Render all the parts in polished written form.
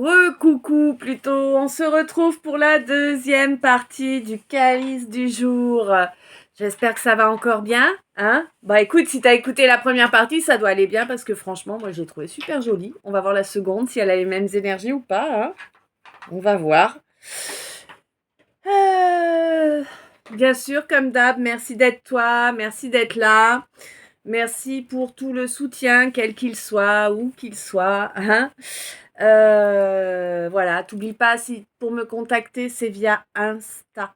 Recoucou plutôt, on se retrouve pour la deuxième partie du calice du jour. J'espère que ça va encore bien, hein? Bah écoute, si t'as écouté la première partie, ça doit aller bien parce que franchement, moi j'ai trouvé super jolie. On va voir la seconde, si elle a les mêmes énergies ou pas, hein? On va voir. Bien sûr, comme d'hab, merci d'être toi, merci d'être là. Merci pour tout le soutien, quel qu'il soit, où qu'il soit, hein? Voilà, t'oublies pas, si pour me contacter, c'est via Insta.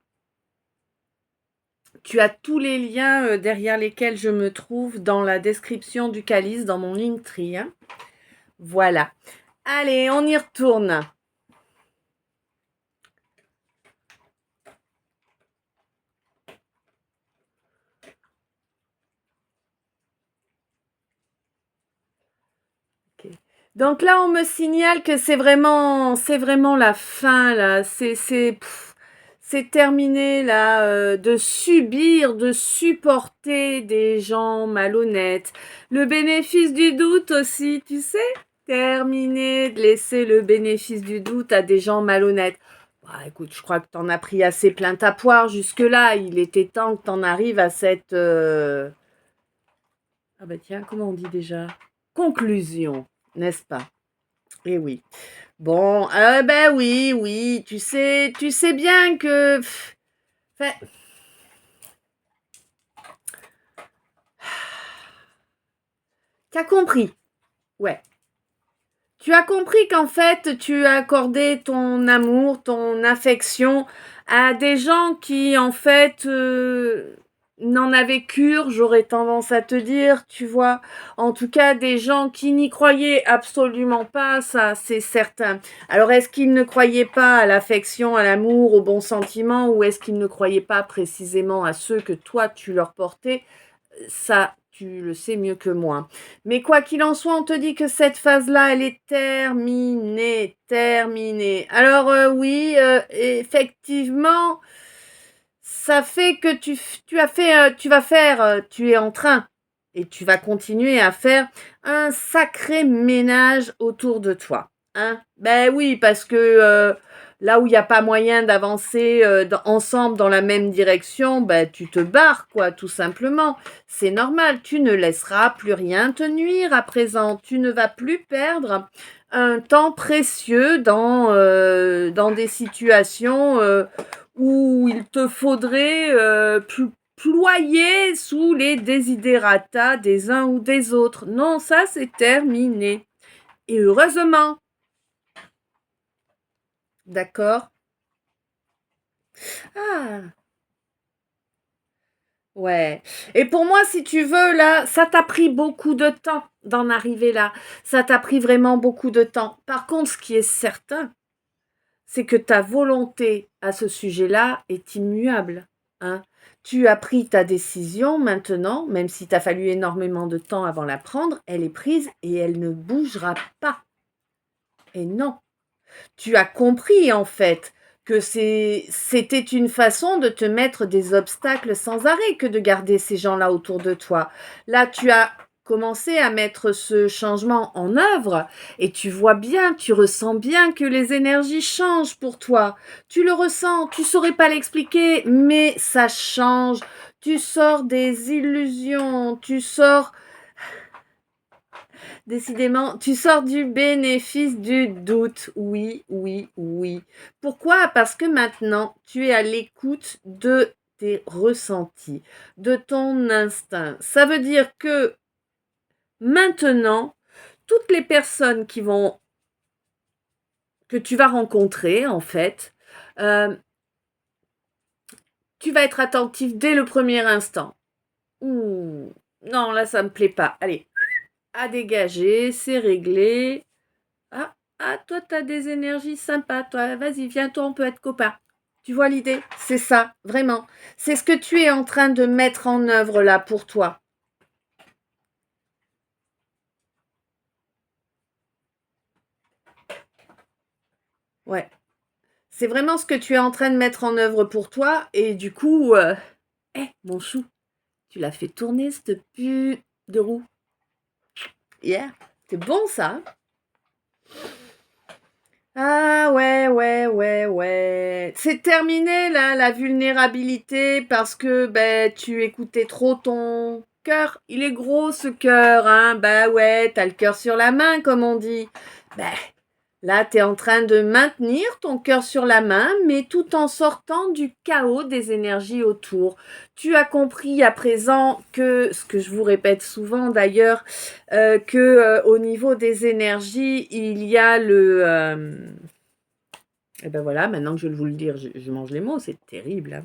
Tu as tous les liens derrière lesquels je me trouve dans la description du calice, dans mon Linktree, hein. Voilà. Allez, on y retourne. Okay. Donc là, on me signale que c'est vraiment la fin, là. C'est terminé, là, de subir, de supporter des gens malhonnêtes. Le bénéfice du doute aussi, tu sais? Terminé de laisser le bénéfice du doute à des gens malhonnêtes. Bah, écoute, je crois que t'en as pris assez plein ta poire jusque-là. Il était temps que t'en arrives à cette... Ah bah tiens, comment on dit déjà? Conclusion, n'est-ce pas? Eh oui. Bon, ben oui, tu sais bien que... Enfin, t'as compris, ouais. Tu as compris qu'en fait, tu as accordé ton amour, ton affection à des gens qui, en fait, n'en avaient cure, j'aurais tendance à te dire, tu vois. En tout cas, des gens qui n'y croyaient absolument pas, ça, c'est certain. Alors, est-ce qu'ils ne croyaient pas à l'affection, à l'amour, aux bons sentiments, ou est-ce qu'ils ne croyaient pas précisément à ceux que toi, tu leur portais? Ça, tu le sais mieux que moi. Mais quoi qu'il en soit, on te dit que cette phase-là, elle est terminée, terminée. Alors oui, effectivement, ça fait que tu es en train et tu vas continuer à faire un sacré ménage autour de toi. Hein? Ben oui, parce que là où il n'y a pas moyen d'avancer ensemble dans la même direction, ben tu te barres, quoi, tout simplement. C'est normal, tu ne laisseras plus rien te nuire à présent. Tu ne vas plus perdre un temps précieux dans des situations où il te faudrait ployer sous les desiderata des uns ou des autres. Non, ça c'est terminé. Et heureusement. D'accord? Ah, ouais. Et pour moi, si tu veux, là, ça t'a pris beaucoup de temps d'en arriver là. Ça t'a pris vraiment beaucoup de temps. Par contre, ce qui est certain, c'est que ta volonté à ce sujet-là est immuable. Hein. Tu as pris ta décision maintenant, même si t'as fallu énormément de temps avant la prendre, elle est prise et elle ne bougera pas. Et non, tu as compris en fait que c'était une façon de te mettre des obstacles sans arrêt que de garder ces gens-là autour de toi. Là, tu as commencé à mettre ce changement en œuvre et tu vois bien, tu ressens bien que les énergies changent pour toi. Tu le ressens, tu saurais pas l'expliquer, mais ça change. Tu sors des illusions, tu sors décidément, tu sors du bénéfice du doute. Oui, oui, oui. Pourquoi? Parce que maintenant, tu es à l'écoute de tes ressentis, de ton instinct. Ça veut dire que maintenant, toutes les personnes que tu vas rencontrer, en fait, euh, tu vas être attentif dès le premier instant. Ouh, non, là, ça me plaît pas. Allez, à dégager, c'est réglé. Toi, t'as des énergies sympas, toi. Vas-y, viens-toi, on peut être copains. Tu vois l'idée? C'est ça, vraiment. C'est ce que tu es en train de mettre en œuvre là pour toi. Ouais. C'est vraiment ce que tu es en train de mettre en œuvre pour toi. Et du coup, mon chou, tu l'as fait tourner, cette pu de roue. Yeah. C'est bon, ça. c'est terminé là, la vulnérabilité, parce que ben, tu écoutais trop ton cœur. Il est gros ce cœur, hein. Bah ouais, t'as le cœur sur la main, comme on dit. Ben, là, tu es en train de maintenir ton cœur sur la main, mais tout en sortant du chaos des énergies autour. Tu as compris à présent que, ce que je vous répète souvent d'ailleurs, que au niveau des énergies, il y a le... et ben voilà, maintenant que je vais vous le dire, je mange les mots, c'est terrible, hein.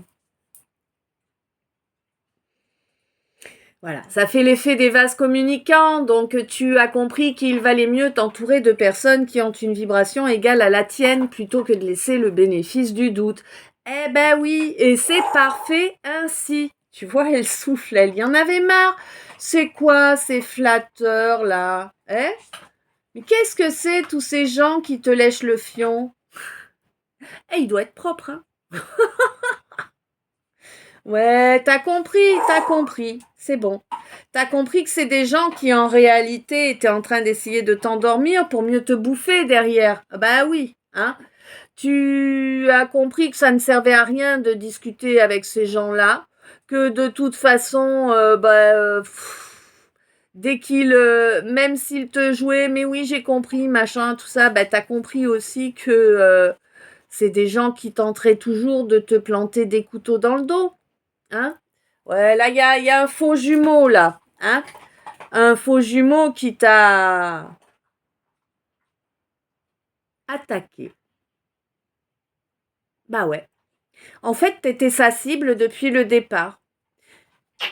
Voilà, ça fait l'effet des vases communicants, donc tu as compris qu'il valait mieux t'entourer de personnes qui ont une vibration égale à la tienne plutôt que de laisser le bénéfice du doute. Eh ben oui, et c'est parfait ainsi. Tu vois, elle souffle, elle y en avait marre. C'est quoi ces flatteurs là? Hein? Mais qu'est-ce que c'est tous ces gens qui te lèchent le fion? Eh, il doit être propre, hein? Ouais, t'as compris, c'est bon. T'as compris que c'est des gens qui en réalité étaient en train d'essayer de t'endormir pour mieux te bouffer derrière. Ah bah oui, hein. Tu as compris que ça ne servait à rien de discuter avec ces gens-là, que de toute façon, dès qu'ils, même s'ils te jouaient, mais oui, j'ai compris, machin, tout ça, bah t'as compris aussi que c'est des gens qui tenteraient toujours de te planter des couteaux dans le dos. Hein? Ouais, là, il y a un faux jumeau, là. Hein? Un faux jumeau qui t'a attaqué. Bah ouais. En fait, t'étais sa cible depuis le départ.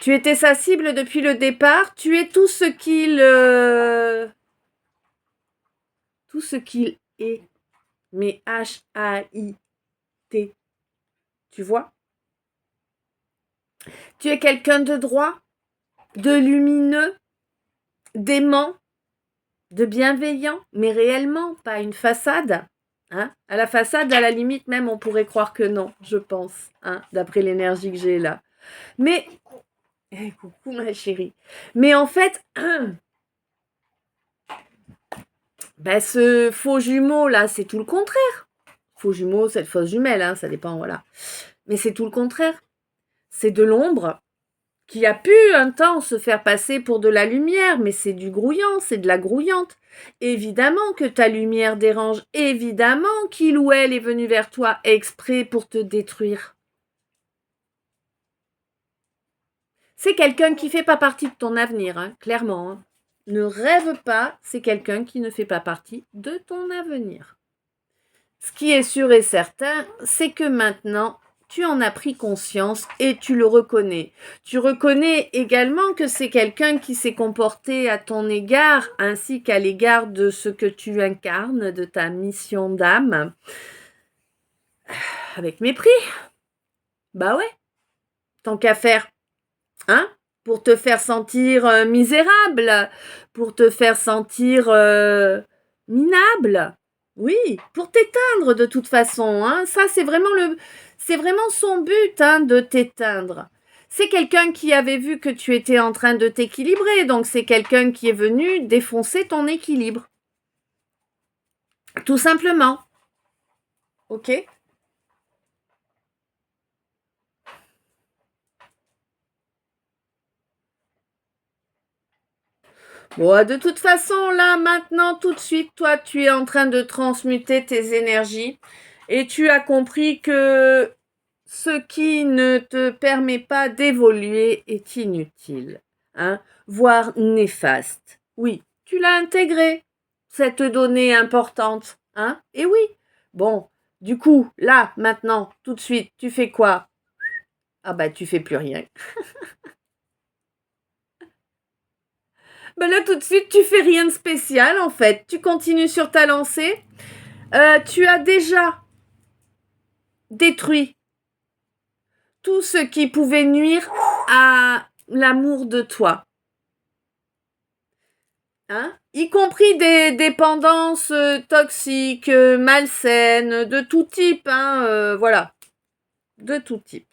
Tu étais sa cible depuis le départ. Tu es tout ce qu'il... tout ce qu'il est. Mais H-A-I-T. Tu vois? Tu es quelqu'un de droit, de lumineux, d'aimant, de bienveillant, mais réellement, pas une façade. Hein? À la façade, à la limite, même, on pourrait croire que non, je pense, hein, d'après l'énergie que j'ai là. Mais, coucou ma chérie. Mais en fait, ben, ce faux jumeau là, c'est tout le contraire. Faux jumeau, cette fausse jumelle, hein, ça dépend, voilà. Mais c'est tout le contraire. C'est de l'ombre qui a pu un temps se faire passer pour de la lumière, mais c'est du grouillant, c'est de la grouillante. Évidemment que ta lumière dérange, évidemment qu'il ou elle est venu vers toi exprès pour te détruire. C'est quelqu'un qui ne fait pas partie de ton avenir, hein, clairement. Hein. Ne rêve pas, c'est quelqu'un qui ne fait pas partie de ton avenir. Ce qui est sûr et certain, c'est que maintenant, tu en as pris conscience et tu le reconnais. Tu reconnais également que c'est quelqu'un qui s'est comporté à ton égard ainsi qu'à l'égard de ce que tu incarnes, de ta mission d'âme, avec mépris. Bah ouais, tant qu'à faire, hein, pour te faire sentir misérable, pour te faire sentir minable. Oui, pour t'éteindre de toute façon. Hein. Ça, c'est vraiment son but hein, de t'éteindre. C'est quelqu'un qui avait vu que tu étais en train de t'équilibrer, donc c'est quelqu'un qui est venu défoncer ton équilibre. Tout simplement. Ok? Bon, de toute façon, là, maintenant, tout de suite, toi, tu es en train de transmuter tes énergies et tu as compris que ce qui ne te permet pas d'évoluer est inutile, hein, voire néfaste. Oui, tu l'as intégré, cette donnée importante, hein, et oui. Bon, du coup, là, maintenant, tout de suite, tu fais quoi? Ah bah, tu fais plus rien. Ben là, tout de suite, tu fais rien de spécial, en fait. Tu continues sur ta lancée. Tu as déjà détruit tout ce qui pouvait nuire à l'amour de toi. Hein? Y compris des dépendances toxiques, malsaines, de tout type. Hein, voilà. De tout type.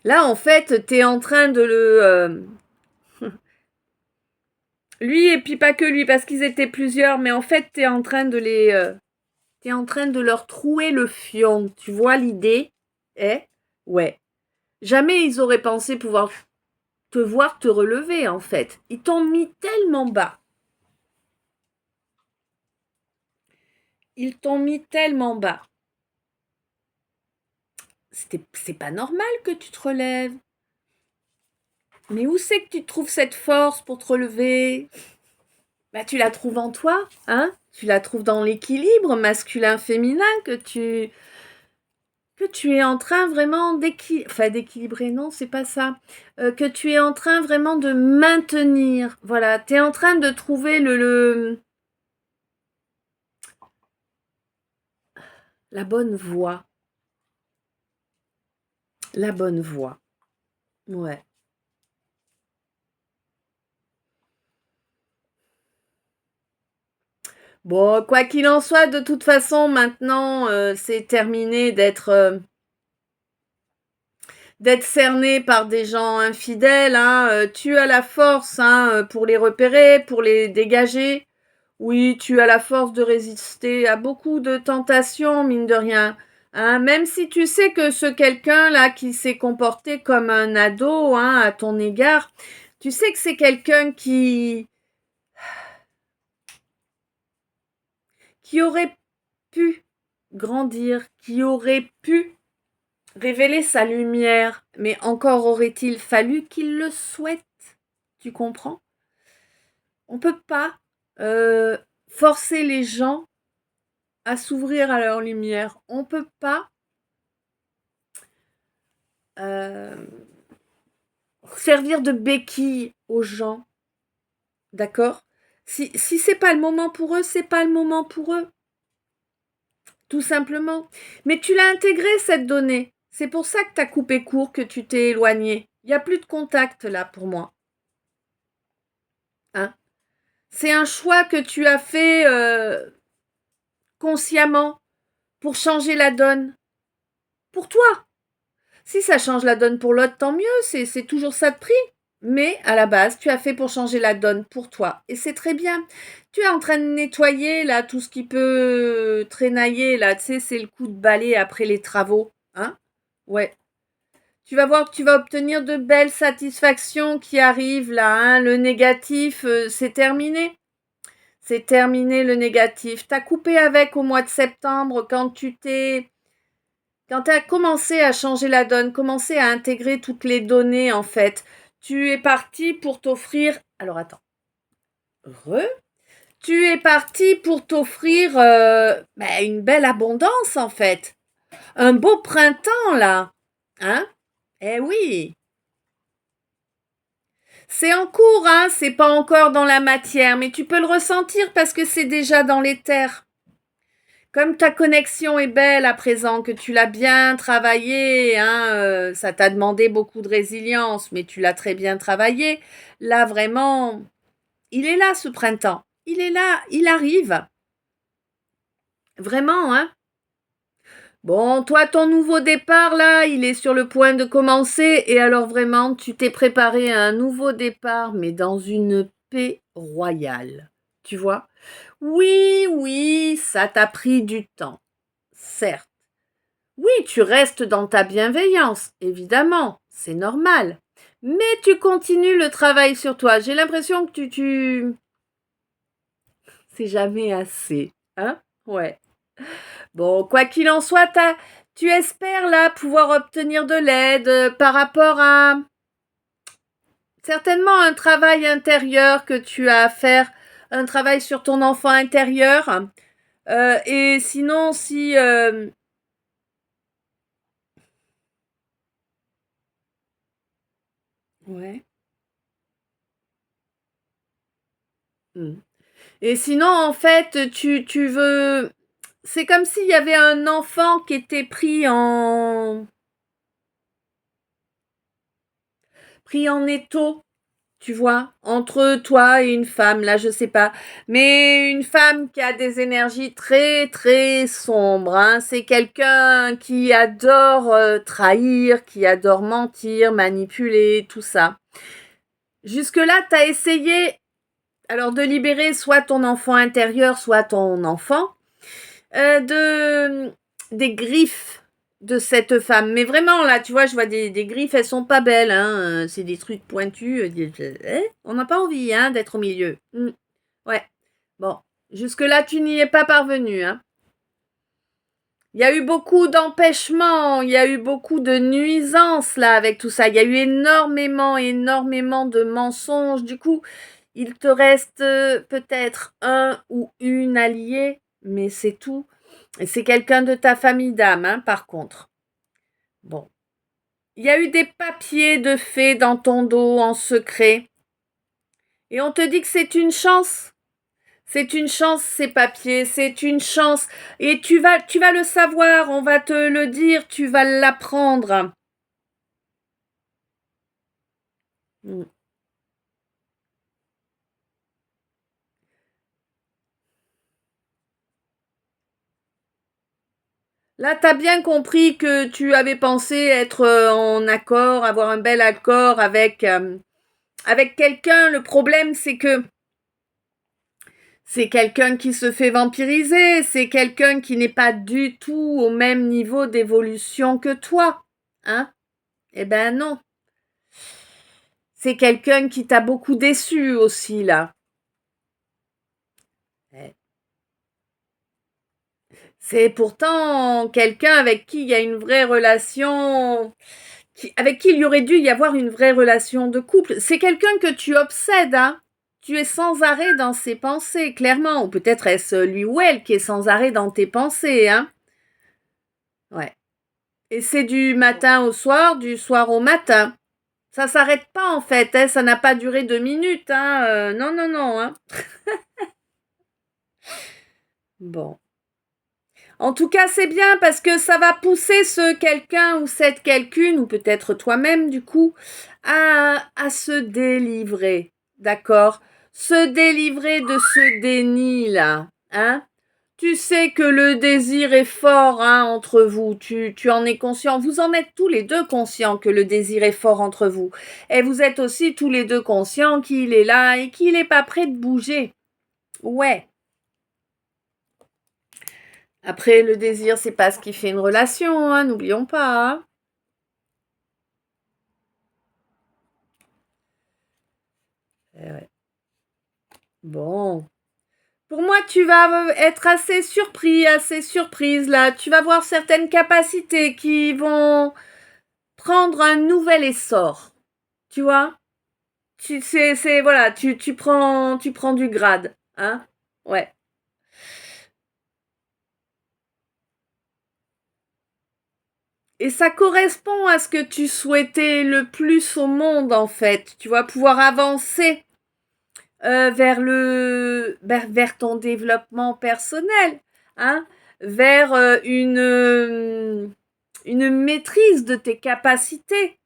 Là, en fait, tu es en train de le... lui, et puis pas que lui, parce qu'ils étaient plusieurs, mais en fait, tu es en train de les... tu es en train de leur trouer le fion. Tu vois l'idée? Ouais. Jamais ils auraient pensé pouvoir te voir te relever, en fait. Ils t'ont mis tellement bas. Ils t'ont mis tellement bas. C'est pas normal que tu te relèves. Mais où c'est que tu trouves cette force pour te relever? Bah, tu la trouves en toi, hein? Tu la trouves dans l'équilibre masculin-féminin que tu es en train vraiment d'équilibrer, non, c'est pas ça. Que tu es en train vraiment de maintenir. Voilà, tu es en train de trouver la bonne voie. La bonne voie. Ouais. Bon, quoi qu'il en soit, de toute façon, maintenant, c'est terminé d'être cerné par des gens infidèles. Hein. Tu as la force pour les repérer, pour les dégager. Oui, tu as la force de résister à beaucoup de tentations, mine de rien. Hein, même si tu sais que ce quelqu'un-là qui s'est comporté comme un ado à ton égard, tu sais que c'est quelqu'un qui aurait pu grandir, qui aurait pu révéler sa lumière, mais encore aurait-il fallu qu'il le souhaite. Tu comprends? On ne peut pas forcer les gens à s'ouvrir à leur lumière. On ne peut pas servir de béquille aux gens. D'accord? Si c'est pas le moment pour eux, c'est pas le moment pour eux. Tout simplement. Mais tu l'as intégré, cette donnée. C'est pour ça que tu as coupé court, que tu t'es éloigné. Il n'y a plus de contact là pour moi. Hein? C'est un choix que tu as fait consciemment pour changer la donne. Pour toi. Si ça change la donne pour l'autre, tant mieux, c'est toujours ça de prix. Mais à la base, tu as fait pour changer la donne pour toi. Et c'est très bien. Tu es en train de nettoyer là tout ce qui peut traînailler là. Tu sais, c'est le coup de balai après les travaux. Hein? Ouais. Tu vas voir que tu vas obtenir de belles satisfactions qui arrivent là. Hein? Le négatif, c'est terminé. C'est terminé le négatif. T'as coupé avec au mois de septembre quand tu as commencé à changer la donne, commencé à intégrer toutes les données en fait. Tu es parti pour t'offrir. Alors attends. Tu es parti pour t'offrir une belle abondance en fait. Un beau printemps là. Hein? Eh oui. C'est en cours, hein, c'est pas encore dans la matière, mais tu peux le ressentir parce que c'est déjà dans les terres. Comme ta connexion est belle à présent, que tu l'as bien travaillé, ça t'a demandé beaucoup de résilience, mais tu l'as très bien travaillé. Là, vraiment, il est là ce printemps. Il est là, il arrive. Vraiment, hein. Bon, toi, ton nouveau départ, là, il est sur le point de commencer. Et alors, vraiment, tu t'es préparé à un nouveau départ, mais dans une paix royale. Tu vois? Oui, ça t'a pris du temps. Certes. Oui, tu restes dans ta bienveillance, évidemment, c'est normal. Mais tu continues le travail sur toi. J'ai l'impression que c'est jamais assez. Hein? Ouais. Bon, quoi qu'il en soit, tu espères là pouvoir obtenir de l'aide par rapport à certainement un travail intérieur que tu as à faire, un travail sur ton enfant intérieur. Et sinon, si... Ouais. Hmm. Et sinon, en fait, tu veux... C'est comme s'il y avait un enfant qui était pris en étau, tu vois, entre toi et une femme, là, je sais pas. Mais une femme qui a des énergies très, très sombres, hein. C'est quelqu'un qui adore trahir, qui adore mentir, manipuler, tout ça. Jusque-là, tu as essayé alors de libérer soit ton enfant intérieur, soit ton enfant, des griffes de cette femme. Mais vraiment, là, tu vois, je vois des griffes, elles sont pas belles, hein. C'est des trucs pointus. On n'a pas envie, hein, d'être au milieu. Ouais. Bon. Jusque-là, tu n'y es pas parvenu, hein. Il y a eu beaucoup d'empêchements, il y a eu beaucoup de nuisances, là, avec tout ça. Il y a eu énormément, énormément de mensonges. Du coup, il te reste peut-être un ou une alliée, mais c'est tout. Et c'est quelqu'un de ta famille d'âme, hein, par contre. Bon. Il y a eu des papiers de fait dans ton dos en secret. Et on te dit que c'est une chance. C'est une chance, ces papiers, c'est une chance. Et tu vas le savoir, on va te le dire, tu vas l'apprendre. Là, tu as bien compris que tu avais pensé être en accord, avoir un bel accord avec quelqu'un. Le problème, c'est que c'est quelqu'un qui se fait vampiriser, c'est quelqu'un qui n'est pas du tout au même niveau d'évolution que toi. Hein? Eh ben non. C'est quelqu'un qui t'a beaucoup déçu aussi, là. C'est pourtant quelqu'un avec qui il y a une vraie relation, avec qui il y aurait dû y avoir une vraie relation de couple. C'est quelqu'un que tu obsèdes, hein. Tu es sans arrêt dans ses pensées, clairement. Ou peut-être est-ce lui ou elle qui est sans arrêt dans tes pensées, hein. Ouais. Et c'est du matin au soir, du soir au matin. Ça s'arrête pas en fait, hein. Ça n'a pas duré 2 minutes, hein. Non, non, non, hein. Bon. En tout cas, c'est bien parce que ça va pousser ce quelqu'un ou cette quelqu'une, ou peut-être toi-même du coup, à se délivrer, d'accord? Se délivrer de ce déni-là, hein? Tu sais que le désir est fort, hein, entre vous, tu en es conscient, vous en êtes tous les deux conscients que le désir est fort entre vous. Et vous êtes aussi tous les deux conscients qu'il est là et qu'il n'est pas prêt de bouger. Ouais. Après, le désir, c'est pas ce qui fait une relation, hein, n'oublions pas. Hein. Ouais. Bon. Pour moi, tu vas être assez surpris, assez surprise là. Tu vas voir certaines capacités qui vont prendre un nouvel essor. Tu vois? Voilà, tu prends du grade, hein? Ouais. Et ça correspond à ce que tu souhaitais le plus au monde, en fait. Tu vas pouvoir avancer vers ton développement personnel, hein, vers une maîtrise de tes capacités,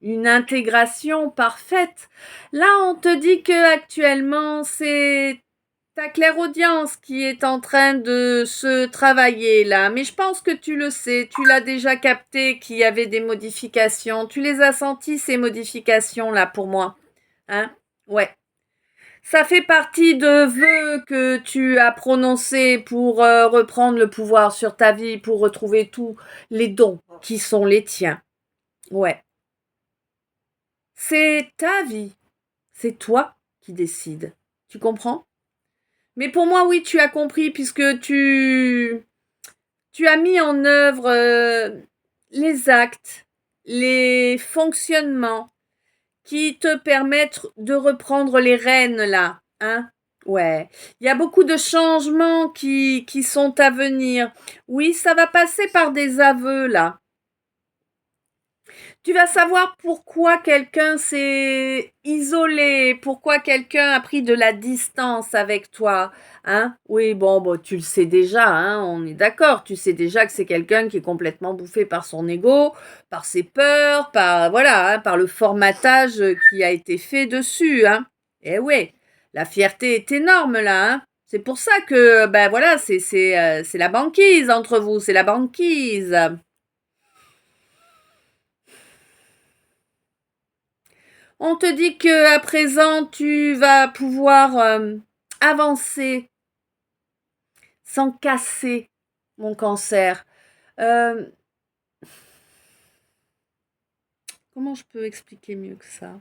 une intégration parfaite. Là, on te dit que actuellement, c'est ta clairaudience qui est en train de se travailler là, mais je pense que tu le sais, tu l'as déjà capté qu'il y avait des modifications. Tu les as senties ces modifications là pour moi, hein? Ouais. Ça fait partie de vœux que tu as prononcés pour reprendre le pouvoir sur ta vie, pour retrouver tous les dons qui sont les tiens. Ouais. C'est ta vie. C'est toi qui décides. Tu comprends? Mais pour moi, oui, tu as compris puisque tu as mis en œuvre les actes, les fonctionnements qui te permettent de reprendre les rênes là, hein? Ouais, il y a beaucoup de changements qui sont à venir. Oui, ça va passer par des aveux là. Tu vas savoir pourquoi quelqu'un s'est isolé, pourquoi quelqu'un a pris de la distance avec toi. Hein? Oui, bon, tu le sais déjà, hein, on est d'accord. Tu sais déjà que c'est quelqu'un qui est complètement bouffé par son ego, par ses peurs, par voilà, hein, par le formatage qui a été fait dessus. Hein? Eh oui, la fierté est énorme là. Hein? C'est pour ça que ben voilà, c'est la banquise entre vous, c'est la banquise. On te dit que à présent tu vas pouvoir avancer sans casser mon cancer. Euh, comment je peux expliquer mieux que ça?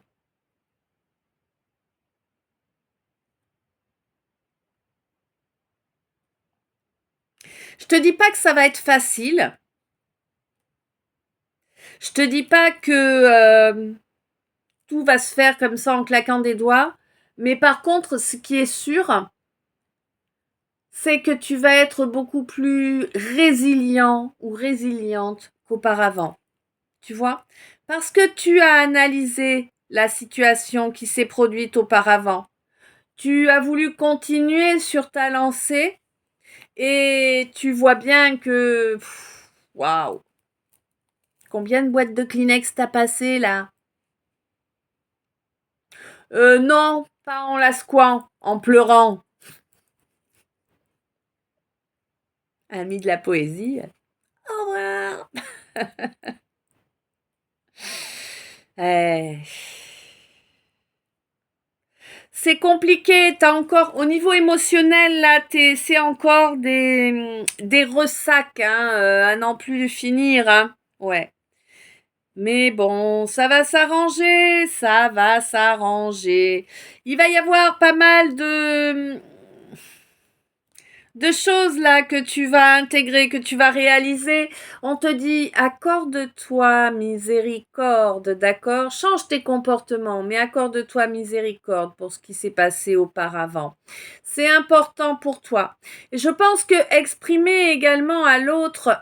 Je te dis pas que ça va être facile. Je te dis pas que tout va se faire comme ça en claquant des doigts. Mais par contre, ce qui est sûr, c'est que tu vas être beaucoup plus résilient ou résiliente qu'auparavant. Tu vois? Parce que tu as analysé la situation qui s'est produite auparavant. Tu as voulu continuer sur ta lancée et tu vois bien que waouh, combien de boîtes de Kleenex t'as passé là? Non, pas en la secouant, en pleurant. Ami de la poésie. Au revoir. Eh. C'est compliqué, t'as encore, au niveau émotionnel, là, c'est encore des ressacs, hein, à n'en plus finir, hein. Ouais. Mais bon, ça va s'arranger, ça va s'arranger. Il va y avoir pas mal de choses là que tu vas intégrer, que tu vas réaliser. On te dit accorde-toi miséricorde, d'accord? Change tes comportements, mais accorde-toi miséricorde pour ce qui s'est passé auparavant. C'est important pour toi. Et je pense que exprimer également à l'autre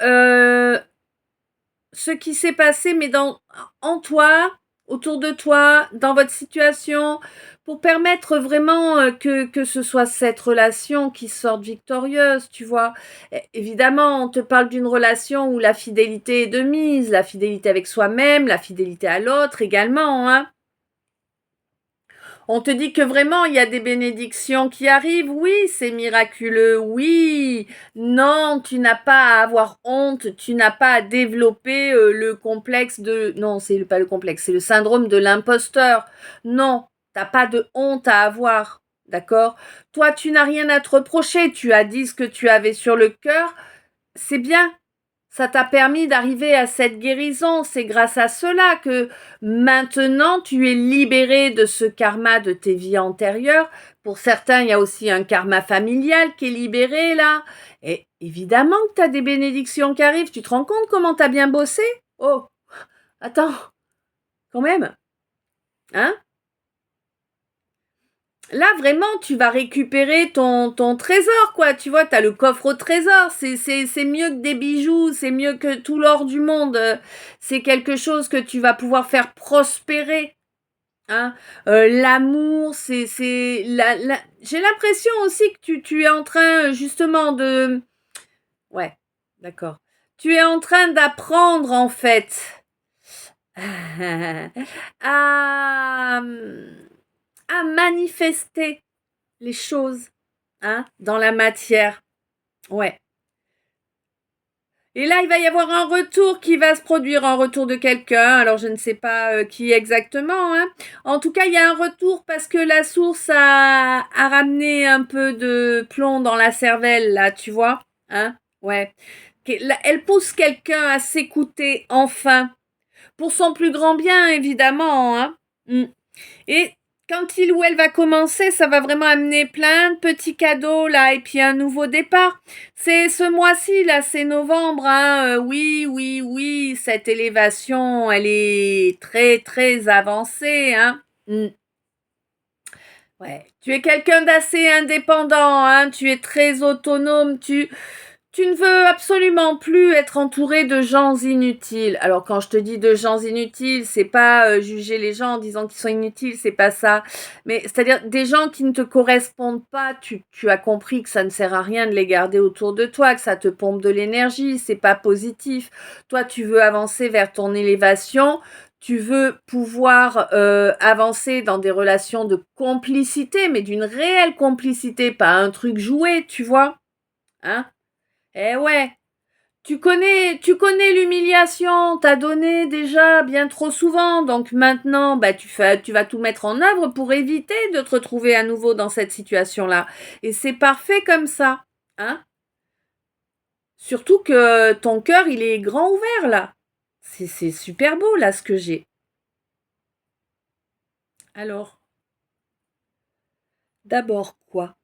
ce qui s'est passé, mais en toi, autour de toi, dans votre situation, pour permettre vraiment que ce soit cette relation qui sorte victorieuse, tu vois. Évidemment, on te parle d'une relation où la fidélité est de mise, la fidélité avec soi-même, la fidélité à l'autre également, hein. On te dit que vraiment il y a des bénédictions qui arrivent. Oui, c'est miraculeux. Oui. Non, tu n'as pas à avoir honte. Tu n'as pas à développer le complexe de... Non, c'est pas le complexe, c'est le syndrome de l'imposteur. Non, t'as pas de honte à avoir. D'accord? Toi, tu n'as rien à te reprocher. Tu as dit ce que tu avais sur le cœur. C'est bien. Ça t'a permis d'arriver à cette guérison. C'est grâce à cela que maintenant tu es libéré de ce karma de tes vies antérieures. Pour certains, il y a aussi un karma familial qui est libéré là. Et évidemment que tu as des bénédictions qui arrivent. Tu te rends compte comment tu as bien bossé? Oh, attends, quand même. Hein? Là, vraiment, tu vas récupérer ton trésor, quoi. Tu vois, tu as le coffre au trésor. C'est mieux que des bijoux, c'est mieux que tout l'or du monde. C'est quelque chose que tu vas pouvoir faire prospérer. Hein. L'amour, j'ai l'impression aussi que tu es en train, justement, de... Ouais, d'accord. Tu es en train d'apprendre, en fait, à manifester les choses, hein, dans la matière. Ouais. Et là, il va y avoir un retour qui va se produire, un retour de quelqu'un. Alors, je ne sais pas qui exactement. Hein. En tout cas, il y a un retour parce que la source a ramené un peu de plomb dans la cervelle, là, tu vois. Hein. Ouais. Elle pousse quelqu'un à s'écouter enfin. Pour son plus grand bien, évidemment. Hein. Et quand il ou elle va commencer, ça va vraiment amener plein de petits cadeaux là et puis un nouveau départ. C'est ce mois-ci là, c'est novembre. Hein. Oui, oui, oui, cette élévation, elle est très très avancée. Hein. Ouais, tu es quelqu'un d'assez indépendant. Hein. Tu es très autonome. Tu ne veux absolument plus être entouré de gens inutiles. Alors quand je te dis de gens inutiles, c'est pas juger les gens en disant qu'ils sont inutiles, c'est pas ça. Mais c'est-à-dire des gens qui ne te correspondent pas, tu as compris que ça ne sert à rien de les garder autour de toi, que ça te pompe de l'énergie, c'est pas positif. Toi, tu veux avancer vers ton élévation, tu veux pouvoir avancer dans des relations de complicité, mais d'une réelle complicité, pas un truc joué, tu vois, hein? Eh ouais, tu connais l'humiliation, t'as donné déjà bien trop souvent, donc maintenant, bah, tu vas tout mettre en œuvre pour éviter de te retrouver à nouveau dans cette situation-là. Et c'est parfait comme ça, hein? Surtout que ton cœur, il est grand ouvert là. C'est super beau là ce que j'ai. Alors, d'abord quoi?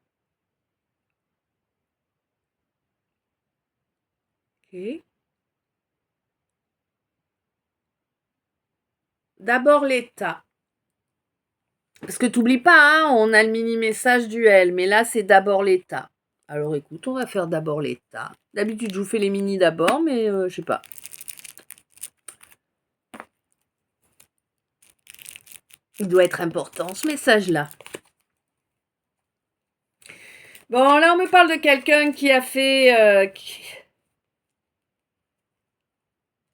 Ok. D'abord l'état. Parce que t'oublies pas, hein, on a le mini message du L, mais là c'est d'abord l'état. Alors écoute, on va faire d'abord l'état. D'habitude je vous fais les mini d'abord, mais je sais pas. Il doit être important ce message-là. Bon, là on me parle de quelqu'un qui a fait...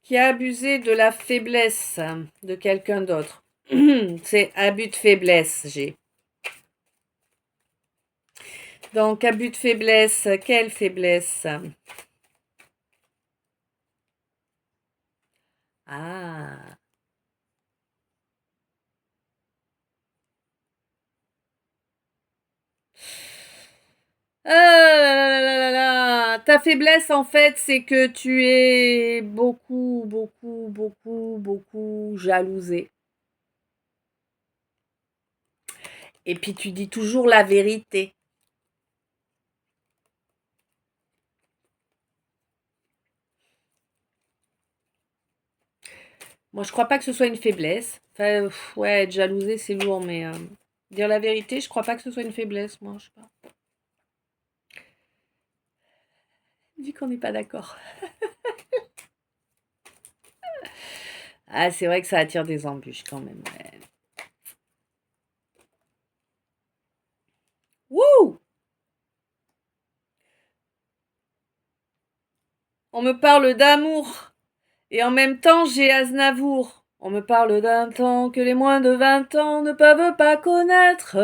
qui a abusé de la faiblesse de quelqu'un d'autre. C'est abus de faiblesse, j'ai. Donc, abus de faiblesse, quelle faiblesse? Ah. Ah là là là là là. Ta faiblesse, en fait, c'est que tu es beaucoup, beaucoup, beaucoup, beaucoup jalousé. Et puis, tu dis toujours la vérité. Moi, je crois pas que ce soit une faiblesse. Enfin, ouais, être jalousé, c'est lourd, mais dire la vérité, je crois pas que ce soit une faiblesse, moi, je sais pas. Vu qu'on n'est pas d'accord. Ah, c'est vrai que ça attire des embûches quand même. Ouais. Wouh! On me parle d'amour. Et en même temps, j'ai Aznavour. On me parle d'un temps que les moins de 20 ans ne peuvent pas connaître.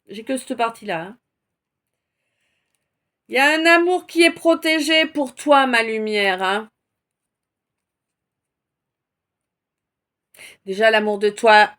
J'ai que cette partie-là. Hein. Il y a un amour qui est protégé pour toi, ma lumière. Hein. Déjà, l'amour de toi.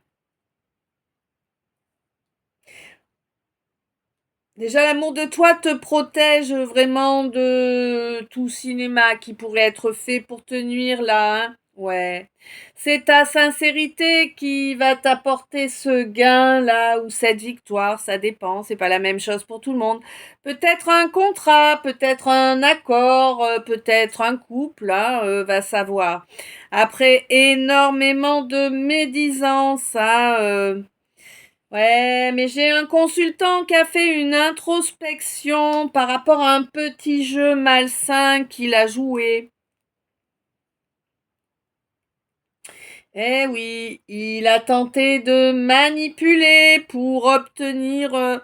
Déjà, l'amour de toi te protège vraiment de tout cinéma qui pourrait être fait pour te nuire là. Hein. Ouais. C'est ta sincérité qui va t'apporter ce gain là ou cette victoire, ça dépend, c'est pas la même chose pour tout le monde. Peut-être un contrat, peut-être un accord, peut-être un couple, là, va savoir. Après énormément de médisance, hein, ouais, mais j'ai un consultant qui a fait une introspection par rapport à un petit jeu malsain qu'il a joué. Eh oui, il a tenté de manipuler pour obtenir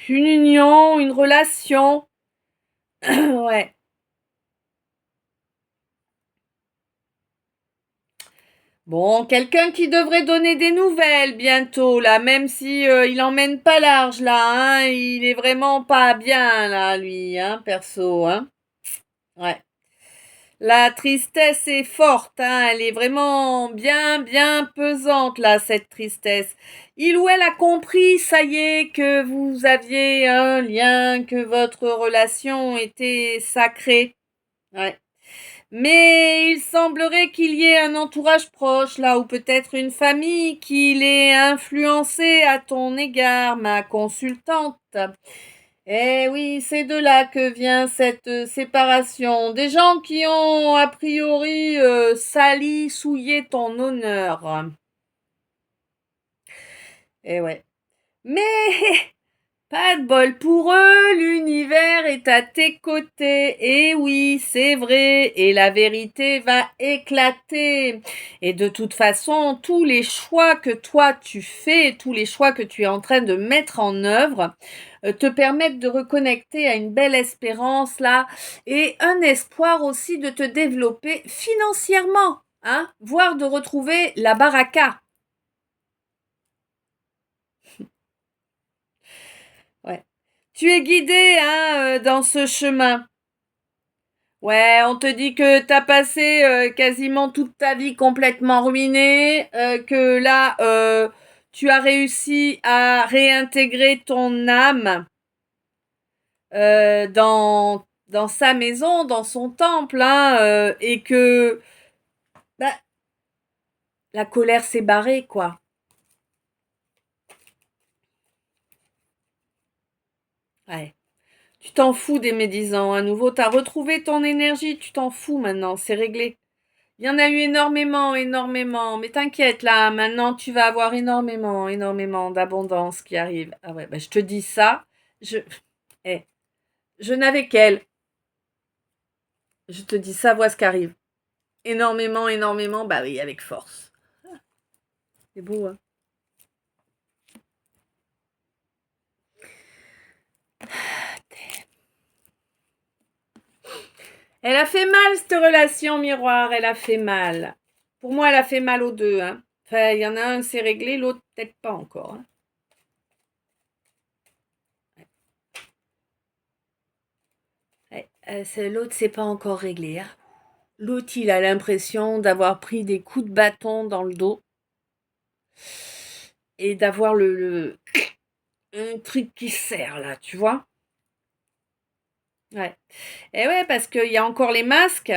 une union, une relation. Ouais. Bon, quelqu'un qui devrait donner des nouvelles bientôt, là, même si il emmène pas large, là, hein. Il est vraiment pas bien, là, lui, hein, perso, hein. Ouais. La tristesse est forte, hein, elle est vraiment bien, bien pesante, là, cette tristesse. Il ou elle a compris, ça y est, que vous aviez un lien, que votre relation était sacrée. Ouais. Mais il semblerait qu'il y ait un entourage proche, là, ou peut-être une famille qui l'ait influencé à ton égard, ma consultante. Eh oui, c'est de là que vient cette séparation. Des gens qui ont a priori sali, souillé ton honneur. Eh ouais. Mais Pas de bol pour eux, l'univers est à tes côtés. Et oui, c'est vrai, et la vérité va éclater. Et de toute façon, tous les choix que toi tu fais, tous les choix que tu es en train de mettre en œuvre, te permettent de reconnecter à une belle espérance là, et un espoir aussi de te développer financièrement, hein, voire de retrouver la baraka. Ouais. Tu es guidé hein, dans ce chemin. Ouais, on te dit que t'as passé quasiment toute ta vie complètement ruinée, que là, tu as réussi à réintégrer ton âme dans sa maison, dans son temple, hein, et que bah, la colère s'est barrée, quoi. Ouais. Tu t'en fous des médisants, à nouveau. T'as retrouvé ton énergie, tu t'en fous maintenant, c'est réglé. Il y en a eu énormément, énormément. Mais t'inquiète, là, maintenant, tu vas avoir énormément, énormément d'abondance qui arrive. Ah ouais, bah, je te dis ça. Je, eh, je n'avais qu'elle. Je te dis ça, vois ce qui arrive. Énormément, énormément, bah oui, avec force. C'est beau, hein. Elle a fait mal, cette relation miroir. Elle a fait mal. Pour moi, elle a fait mal aux deux, hein. Enfin, il y en a un, c'est réglé, l'autre, peut-être pas encore, hein. L'autre, c'est pas encore réglé, hein. L'autre, il a l'impression d'avoir pris des coups de bâton dans le dos et d'avoir un truc qui serre là, tu vois. Ouais. Et ouais, parce qu'il y a encore les masques.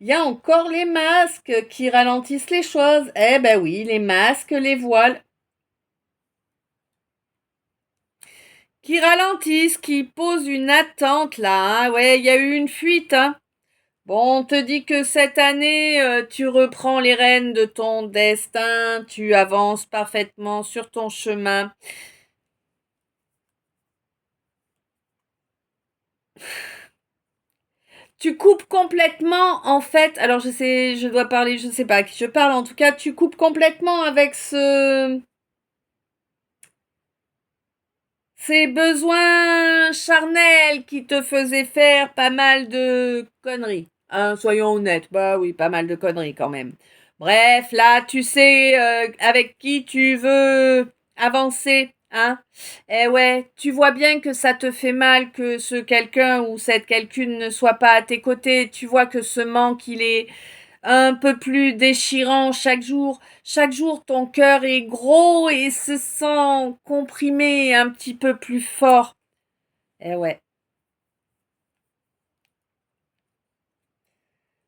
Il y a encore les masques qui ralentissent les choses. Eh ben oui, les masques, les voiles. Qui ralentissent, qui posent une attente là. Hein. Ouais, il y a eu une fuite. Hein. Bon, on te dit que cette année, tu reprends les rênes de ton destin, tu avances parfaitement sur ton chemin. Tu coupes complètement, en fait, alors je dois parler, je sais pas à qui je parle, en tout cas, tu coupes complètement avec ces besoins charnels qui te faisaient faire pas mal de conneries. Hein, soyons honnêtes, bah oui, pas mal de conneries quand même. Bref, là, tu sais avec qui tu veux avancer, hein. Eh ouais, tu vois bien que ça te fait mal que ce quelqu'un ou cette quelqu'une ne soit pas à tes côtés. Tu vois que ce manque, il est un peu plus déchirant chaque jour. Chaque jour, ton cœur est gros et se sent comprimé un petit peu plus fort. Eh ouais.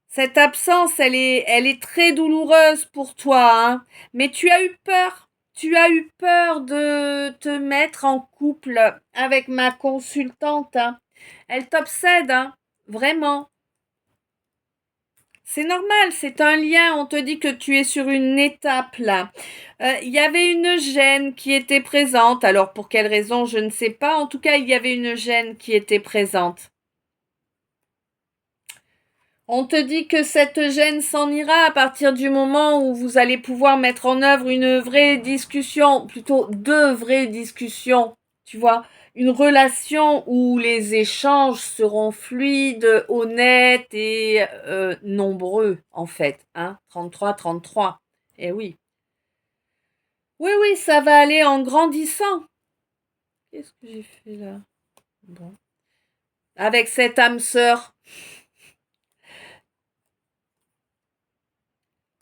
Cette absence, elle est très douloureuse pour toi, hein. Mais tu as eu peur. Tu as eu peur de te mettre en couple avec ma consultante, hein. Elle t'obsède, hein. Vraiment. C'est normal, c'est un lien. On te dit que tu es sur une étape là. Il y avait une gêne qui était présente. Alors pour quelle raison, je ne sais pas. En tout cas, il y avait une gêne qui était présente. On te dit que cette gêne s'en ira à partir du moment où vous allez pouvoir mettre en œuvre une vraie discussion, plutôt deux vraies discussions, tu vois, une relation où les échanges seront fluides, honnêtes et nombreux en fait, hein, 33. Eh oui. Oui, oui, ça va aller en grandissant. Qu'est-ce que j'ai fait là? Bon. Avec cette âme sœur.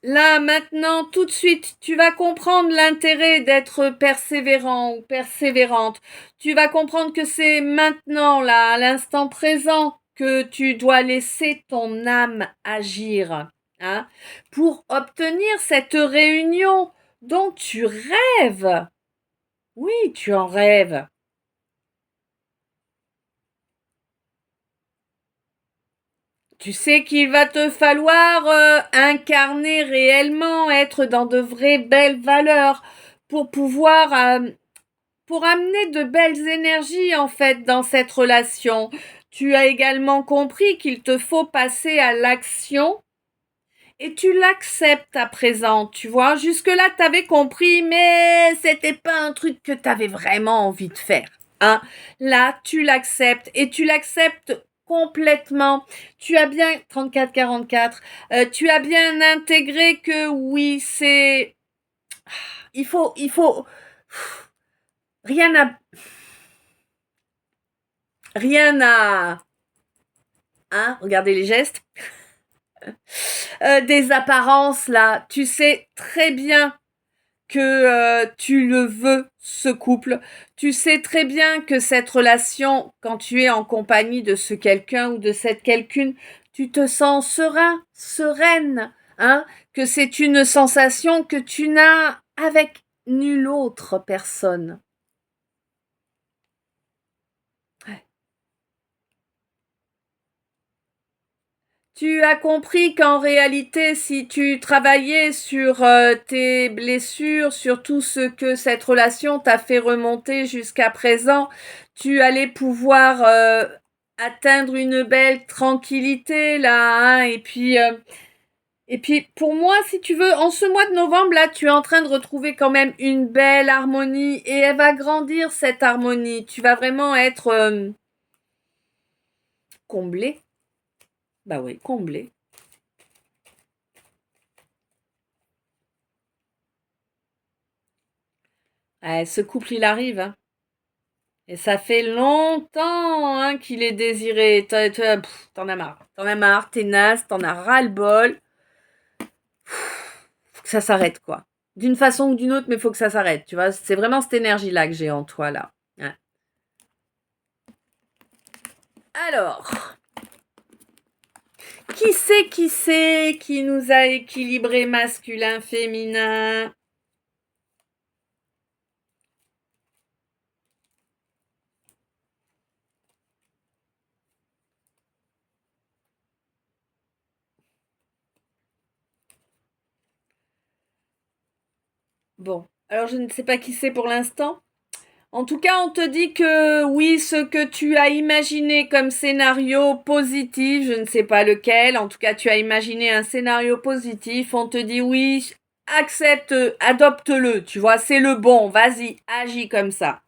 Là, maintenant, tout de suite, tu vas comprendre l'intérêt d'être persévérant ou persévérante. Tu vas comprendre que c'est maintenant, là, à l'instant présent, que tu dois laisser ton âme agir, hein, pour obtenir cette réunion dont tu rêves. Oui, tu en rêves. Tu sais qu'il va te falloir incarner réellement, être dans de vraies belles valeurs pour pour amener de belles énergies en fait dans cette relation. Tu as également compris qu'il te faut passer à l'action et tu l'acceptes à présent, tu vois. Jusque-là, tu avais compris, mais c'était pas un truc que tu avais vraiment envie de faire. Hein. Là, tu l'acceptes et tu l'acceptes complètement. Tu as bien 34-44. Tu as bien intégré que oui, c'est il faut rien à hein, regardez les gestes. Des apparences là, tu sais très bien que tu le veux, ce couple. Tu sais très bien que cette relation, quand tu es en compagnie de ce quelqu'un ou de cette quelqu'une, tu te sens serein, sereine, hein, que c'est une sensation que tu n'as avec nulle autre personne. Tu as compris qu'en réalité, si tu travaillais sur tes blessures, sur tout ce que cette relation t'a fait remonter jusqu'à présent, tu allais pouvoir atteindre une belle tranquillité là, hein, et puis pour moi, si tu veux, en ce mois de novembre là, tu es en train de retrouver quand même une belle harmonie et elle va grandir cette harmonie. Tu vas vraiment être comblé. Bah oui, comblé. Ce couple, il arrive, hein. Et ça fait longtemps hein, qu'il est désiré. T'en as marre. T'en as marre, t'es naze, t'en as ras-le-bol. Faut que ça s'arrête, quoi. D'une façon ou d'une autre, mais faut que ça s'arrête. Tu vois, c'est vraiment cette énergie-là que j'ai en toi, là. Ouais. Alors, qui c'est qui nous a équilibré masculin, féminin? Bon, alors je ne sais pas qui c'est pour l'instant. En tout cas, on te dit que oui, ce que tu as imaginé comme scénario positif, je ne sais pas lequel, en tout cas tu as imaginé un scénario positif, on te dit oui, accepte, adopte-le, tu vois, c'est le bon, vas-y, agis comme ça.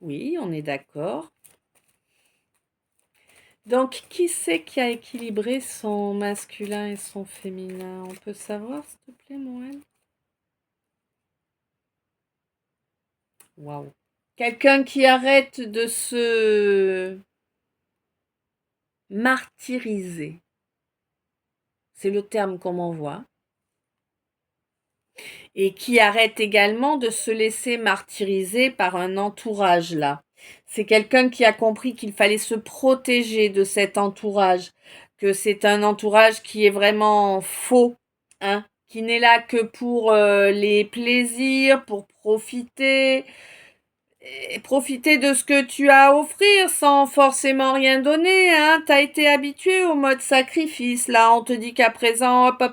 Oui, on est d'accord. Donc, qui c'est qui a équilibré son masculin et son féminin? On peut savoir, s'il te plaît, Moël? Waouh. Quelqu'un qui arrête de se martyriser. C'est le terme qu'on m'envoie. Et qui arrête également de se laisser martyriser par un entourage là. C'est quelqu'un qui a compris qu'il fallait se protéger de cet entourage, que c'est un entourage qui est vraiment faux, hein, qui n'est là que pour les plaisirs, pour profiter, et profiter de ce que tu as à offrir sans forcément rien donner, hein. T'as été habitué au mode sacrifice, là. On te dit qu'à présent, hop,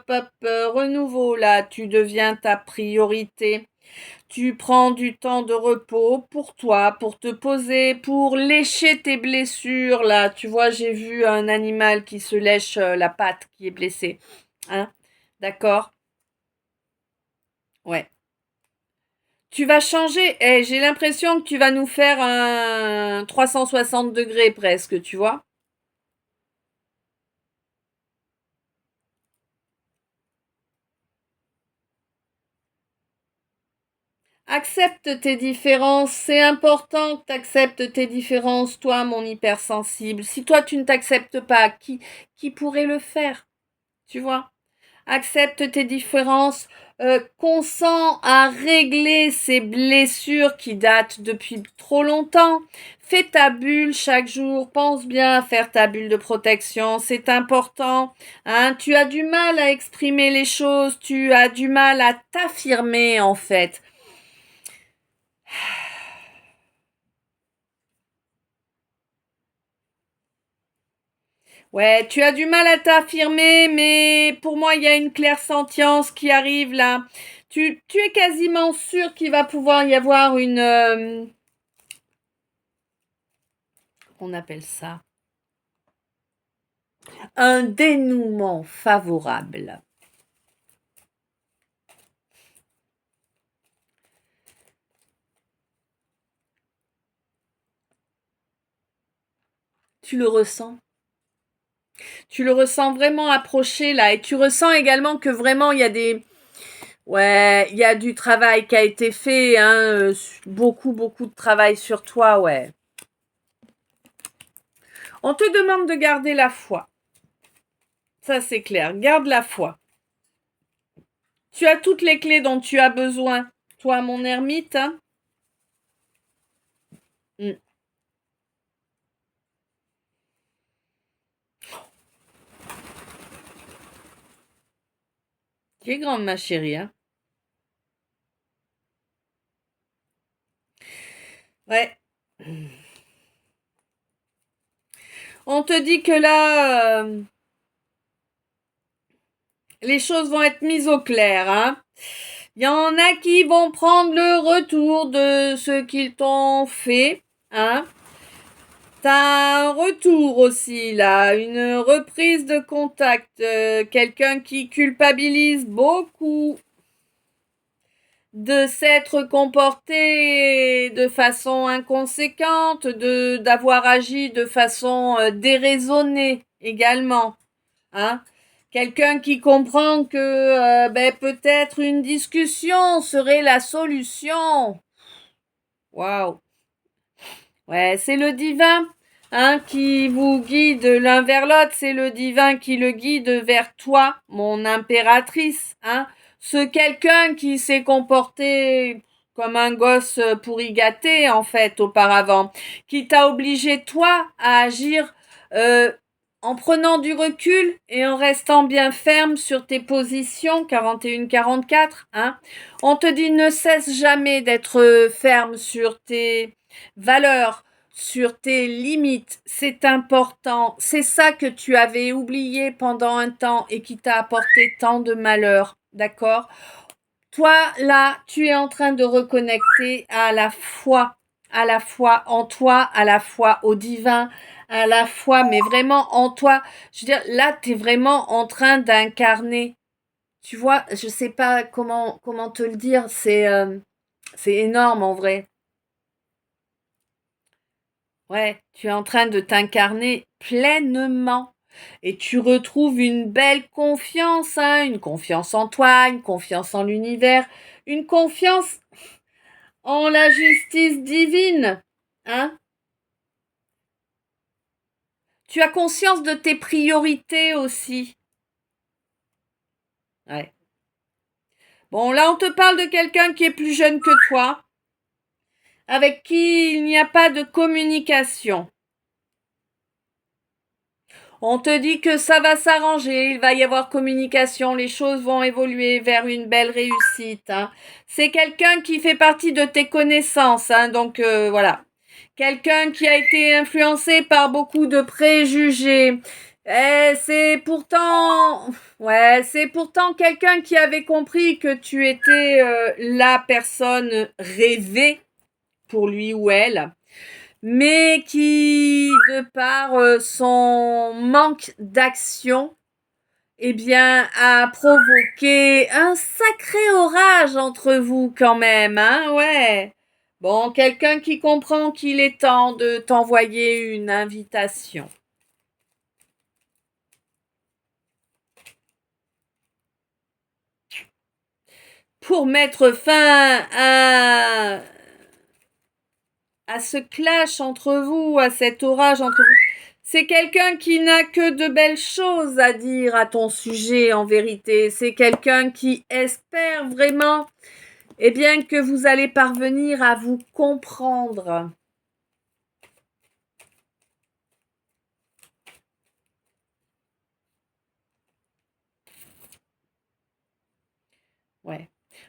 renouveau, là. Tu deviens ta priorité. Tu prends du temps de repos pour toi, pour te poser, pour lécher tes blessures, là. Tu vois, j'ai vu un animal qui se lèche la patte, qui est blessé. Hein? D'accord? Ouais. Tu vas changer. J'ai l'impression que tu vas nous faire un 360 degrés presque, tu vois. Accepte tes différences. C'est important que tu acceptes tes différences, toi, mon hypersensible. Si toi, tu ne t'acceptes pas, qui pourrait le faire? Tu vois? Accepte tes différences, consens à régler ces blessures qui datent depuis trop longtemps. Fais ta bulle chaque jour, pense bien à faire ta bulle de protection, c'est important. Hein, tu as du mal à exprimer les choses, tu as du mal à t'affirmer en fait. Ouais, tu as du mal à t'affirmer, mais pour moi, il y a une clairsentience qui arrive là. Tu es quasiment sûr qu'il va pouvoir y avoir une... on appelle ça un dénouement favorable. Tu le ressens? Tu le ressens vraiment approché là, et tu ressens également que vraiment il y a des... Ouais, il y a du travail qui a été fait, hein, beaucoup, beaucoup de travail sur toi, ouais. On te demande de garder la foi. Ça, c'est clair. Garde la foi. Tu as toutes les clés dont tu as besoin. Toi, mon ermite, hein. Mm. Tu es grande, ma chérie, hein. Ouais. On te dit que là, les choses vont être mises au clair, hein. Il y en a qui vont prendre le retour de ce qu'ils t'ont fait, hein. T'as un retour aussi là, une reprise de contact, quelqu'un qui culpabilise beaucoup de s'être comporté de façon inconséquente, d'avoir agi de façon déraisonnée également, hein. Quelqu'un qui comprend que peut-être une discussion serait la solution. Waouh. Ouais, c'est le divin, hein, qui vous guide l'un vers l'autre. C'est le divin qui le guide vers toi, mon impératrice, hein. Ce quelqu'un qui s'est comporté comme un gosse pour y gâter, en fait, auparavant, qui t'a obligé, toi, à agir euh, en prenant du recul et en restant bien ferme sur tes positions, 41-44, hein. On te dit ne cesse jamais d'être ferme sur tes valeurs, sur tes limites. C'est important. C'est ça que tu avais oublié pendant un temps et qui t'a apporté tant de malheur. D'accord? Toi, là, tu es en train de reconnecter à la foi en toi, à la foi au divin, à la foi, mais vraiment en toi. Je veux dire, là, tu es vraiment en train d'incarner. Tu vois, je sais pas comment te le dire, c'est énorme en vrai. Ouais, tu es en train de t'incarner pleinement et tu retrouves une belle confiance, hein, une confiance en toi, une confiance en l'univers, une confiance en la justice divine, hein. Tu as conscience de tes priorités aussi. Ouais. Bon, là, on te parle de quelqu'un qui est plus jeune que toi, avec qui il n'y a pas de communication. On te dit que ça va s'arranger, il va y avoir communication, les choses vont évoluer vers une belle réussite, hein. C'est quelqu'un qui fait partie de tes connaissances, hein, donc voilà. Quelqu'un qui a été influencé par beaucoup de préjugés. Et c'est pourtant quelqu'un qui avait compris que tu étais la personne rêvée pour lui ou elle, mais qui, de par son manque d'action, eh bien, a provoqué un sacré orage entre vous quand même, hein, ouais. Bon, quelqu'un qui comprend qu'il est temps de t'envoyer une invitation. Pour mettre fin à ce clash entre vous, à cet orage entre vous. C'est quelqu'un qui n'a que de belles choses à dire à ton sujet, en vérité. C'est quelqu'un qui espère vraiment, eh bien, que vous allez parvenir à vous comprendre. Ouais.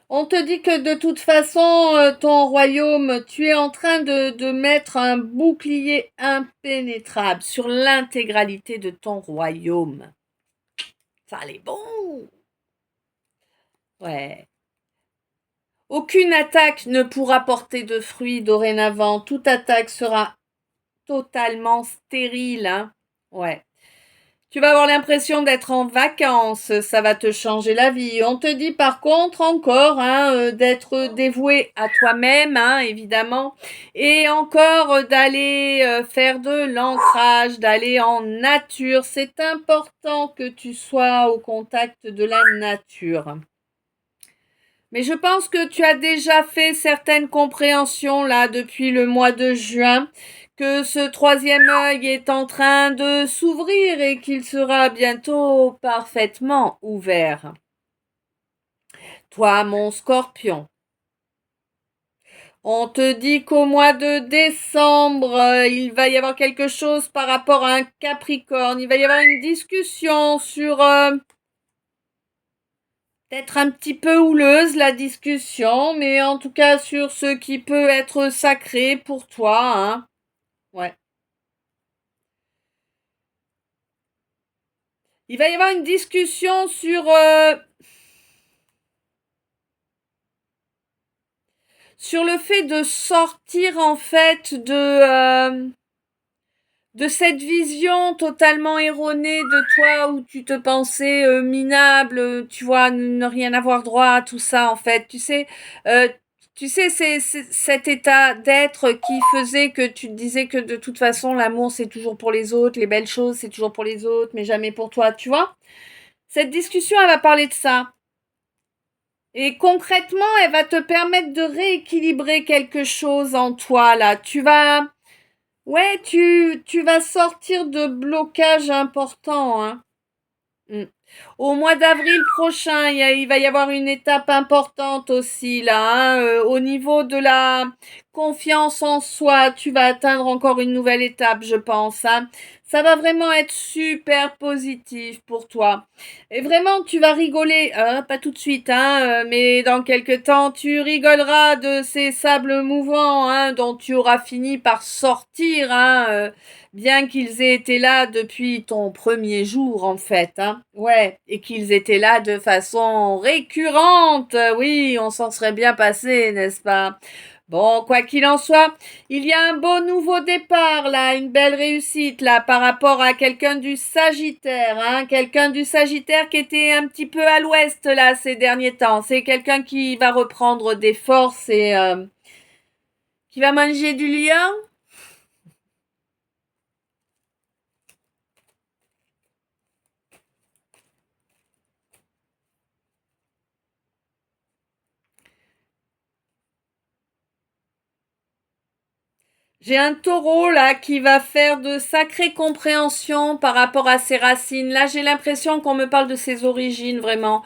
On te dit que de toute façon, ton royaume, tu es en train de mettre un bouclier impénétrable sur l'intégralité de ton royaume. Ça allait bon. Ouais. Aucune attaque ne pourra porter de fruits dorénavant. Toute attaque sera totalement stérile. Hein. Ouais. Tu vas avoir l'impression d'être en vacances, ça va te changer la vie. On te dit par contre encore d'être dévoué à toi-même, évidemment, et encore d'aller faire de l'ancrage, d'aller en nature. C'est important que tu sois au contact de la nature. Mais je pense que tu as déjà fait certaines compréhensions là depuis le mois de juin, que ce troisième œil est en train de s'ouvrir et qu'il sera bientôt parfaitement ouvert. Toi, mon scorpion, on te dit qu'au mois de décembre, il va y avoir quelque chose par rapport à un capricorne. Il va y avoir une discussion sur peut-être un petit peu houleuse la discussion, mais en tout cas sur ce qui peut être sacré pour toi, hein. Ouais. Il va y avoir une discussion sur le fait de sortir en fait de cette vision totalement erronée de toi où tu te pensais minable, tu vois, ne rien avoir droit, tout ça en fait. Tu sais, c'est cet état d'être qui faisait que tu te disais que de toute façon l'amour c'est toujours pour les autres, les belles choses c'est toujours pour les autres, mais jamais pour toi, tu vois. Cette discussion, elle va parler de ça. Et concrètement, elle va te permettre de rééquilibrer quelque chose en toi, là. Ouais, tu vas sortir de blocages importants, hein. Mm. Au mois d'avril prochain, il va y avoir une étape importante aussi là, au niveau de la confiance en soi, tu vas atteindre encore une nouvelle étape, je pense. Hein. Ça va vraiment être super positif pour toi. Et vraiment, tu vas rigoler, pas tout de suite, mais dans quelques temps, tu rigoleras de ces sables mouvants dont tu auras fini par sortir. Bien qu'ils aient été là depuis ton premier jour, en fait, Ouais, et qu'ils étaient là de façon récurrente. Oui, on s'en serait bien passé, n'est-ce pas? Bon, quoi qu'il en soit, il y a un beau nouveau départ, là, une belle réussite, là, par rapport à quelqu'un du Sagittaire, quelqu'un du Sagittaire qui était un petit peu à l'ouest, là, ces derniers temps. C'est quelqu'un qui va reprendre des forces et qui va manger du lion. J'ai un taureau là qui va faire de sacrées compréhensions par rapport à ses racines. Là, j'ai l'impression qu'on me parle de ses origines vraiment.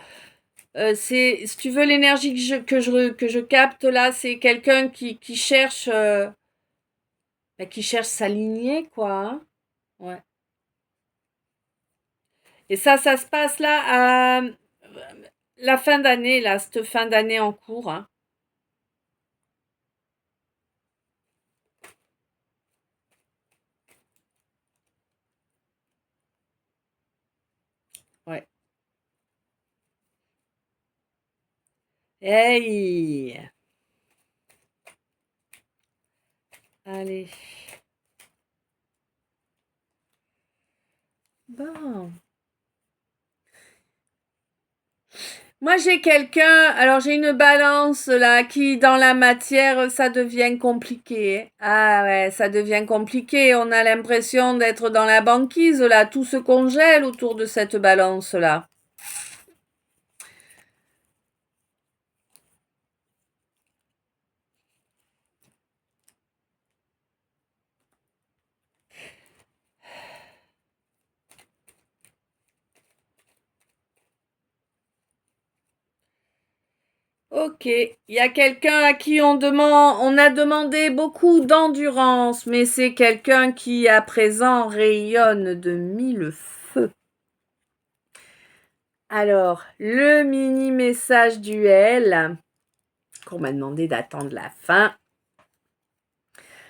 C'est, si tu veux, l'énergie que je capte là, c'est quelqu'un qui cherche sa lignée, quoi. Ouais. Et ça se passe là à la fin d'année, là, cette fin d'année en cours. Ouais. Hey! Allez. Bon. Moi, j'ai quelqu'un, alors j'ai une balance là qui, dans la matière, ça devient compliqué. Ah ouais, ça devient compliqué. On a l'impression d'être dans la banquise là, tout se congèle autour de cette balance là. Ok, il y a quelqu'un à qui on a demandé beaucoup d'endurance, mais c'est quelqu'un qui à présent rayonne de mille feux. Alors, le mini message duel. qu'on m'a demandé d'attendre la fin.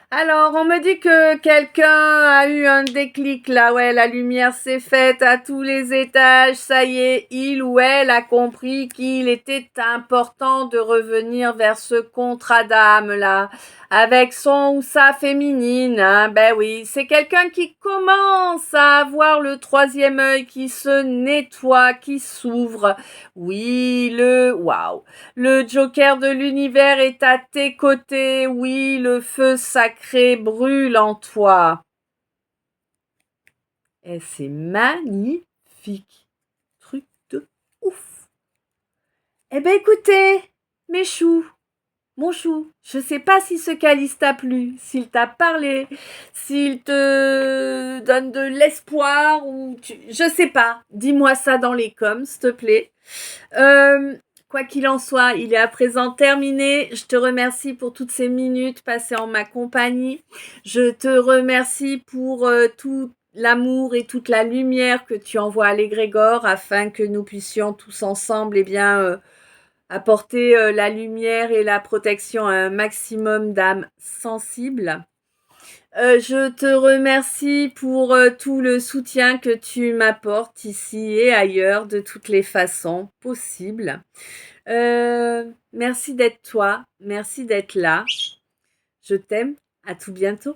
Alors, on me dit que quelqu'un a eu un déclic là, ouais, la lumière s'est faite à tous les étages, ça y est, il ou elle a compris qu'il était important de revenir vers ce contrat d'âme là, avec son ou sa féminine, hein, ben oui, c'est quelqu'un qui commence à avoir le troisième œil qui se nettoie, qui s'ouvre. Oui, waouh. Le Joker de l'univers est à tes côtés, oui, le feu sacré brûle en toi. Et c'est magnifique. Truc de ouf. Eh ben écoutez, mes choux, mon chou, je sais pas si ce calice t'a plu, s'il t'a parlé, s'il te donne de l'espoir ou je sais pas. Dis-moi ça dans les coms, s'il te plaît. Quoi qu'il en soit, il est à présent terminé. Je te remercie pour toutes ces minutes passées en ma compagnie. Je te remercie pour tout l'amour et toute la lumière que tu envoies à l'égrégore afin que nous puissions tous ensemble apporter la lumière et la protection à un maximum d'âmes sensibles. Je te remercie pour tout le soutien que tu m'apportes ici et ailleurs de toutes les façons possibles. Merci d'être toi, merci d'être là. Je t'aime, à tout bientôt.